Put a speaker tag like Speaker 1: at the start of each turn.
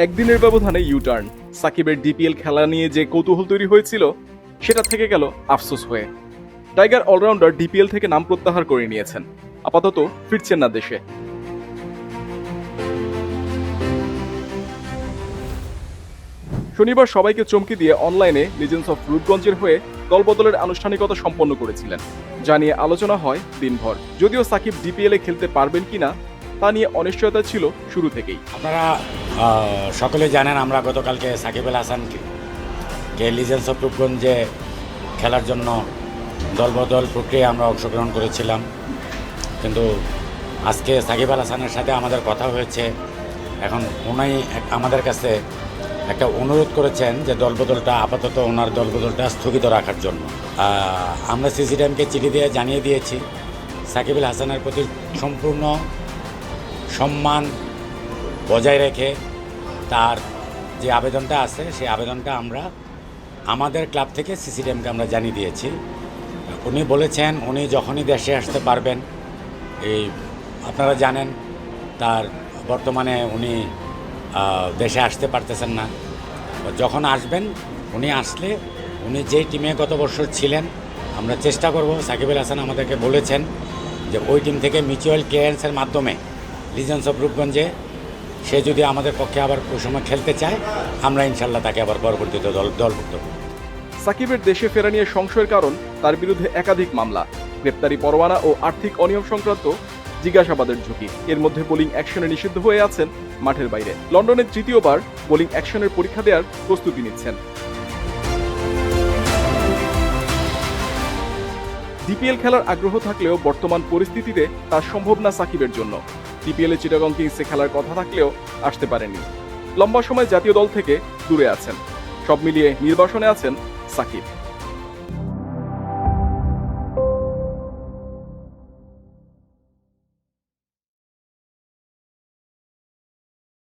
Speaker 1: একদিনের ব্যবধানে ইউটার্ন। সাকিবের ডিপিএল খেলা নিয়ে যে কৌতূহল তৈরি হয়েছিল সেটা থেকে গেল আফসোস হয়ে। টাইগার অলরাউন্ডার ডিপিএল থেকে নাম প্রত্যাহার করে নিয়েছেন, আপাতত ফিরছেন না দেশে। শনিবার সবাইকে চমকে দিয়ে অনলাইনে লিজেন্ডস অফ রূপগঞ্জের হয়ে দলবদলের আনুষ্ঠানিকতা সম্পন্ন করেছিলেন, যা নিয়ে আলোচনা হয় দিনভর। যদিও সাকিব ডিপিএল এ খেলতে পারবেন কিনা তা নিয়ে অনিশ্চয়তা ছিল শুরু থেকেই।
Speaker 2: আপনারা সকলে জানেন আমরা গতকালকে সাকিব আল হাসানকে লিজেন্ডস অফ রূপগঞ্জে খেলার জন্য দলবদল প্রক্রিয়ায় আমরা অংশগ্রহণ করেছিলাম, কিন্তু আজকে সাকিব আল হাসানের সাথে আমাদের কথা হয়েছে। এখন উনি আমাদের কাছে একটা অনুরোধ করেছেন যে দলবদলটা আপাতত ওনার দলবদলটা স্থগিত রাখার জন্য। আমরা সিসিটিএমকে চিঠি দিয়ে জানিয়ে দিয়েছি সাকিব আল হাসানের প্রতি সম্পূর্ণ সম্মান বজায় রেখে তার যে আবেদনটা আছে সেই আবেদনটা আমরা আমাদের ক্লাব থেকে সিসিটিএমকে আমরা জানিয়ে দিয়েছি। উনি বলেছেন উনি যখনই দেশে আসতে পারবেন, এই আপনারা জানেন তার বর্তমানে উনি দেশে আসতে পারতেছেন না। যখন আসবেন উনি আসলে উনি যেই টিমে গত বছর ছিলেন আমরা চেষ্টা করব। সাকিব আল হাসান আমাদেরকে বলেছেন যে ওই টিম থেকে মিউচুয়াল ক্লিয়ারেন্সের মাধ্যমে লিজেন্ডস অফ রূপগঞ্জে সে যদি আমাদের পক্ষে আবার ওই সময় খেলতে চায় আমরা ইনশাল্লাহ তাকে আবার পরবর্তীতে দলভুক্ত করব।
Speaker 1: সাকিবের দেশে ফেরা নিয়ে সংশয়ের কারণ তার বিরুদ্ধে একাধিক মামলা, গ্রেপ্তারি পরোয়ানা ও আর্থিক অনিয়ম সংক্রান্ত জিজ্ঞাসাবাদের ঝুঁকি। এর মধ্যে বোলিং অ্যাকশনে নিষিদ্ধ হয়ে আছেন মাঠের বাইরে। লন্ডনে তৃতীয়বার বোলিং অ্যাকশনের পরীক্ষা দেওয়ার প্রস্তুতি নিচ্ছেন। ডিপিএল খেলার আগ্রহ থাকলেও বর্তমান পরিস্থিতিতে তা সম্ভব না সাকিবের জন্য। ডিপিএল এ চিটাগং কিংসে খেলার কথা থাকলেও আসতে পারেননি। লম্বা সময় জাতীয় দল থেকে দূরে আছেন। সব মিলিয়ে নির্বাসনে আছেন সাকিব।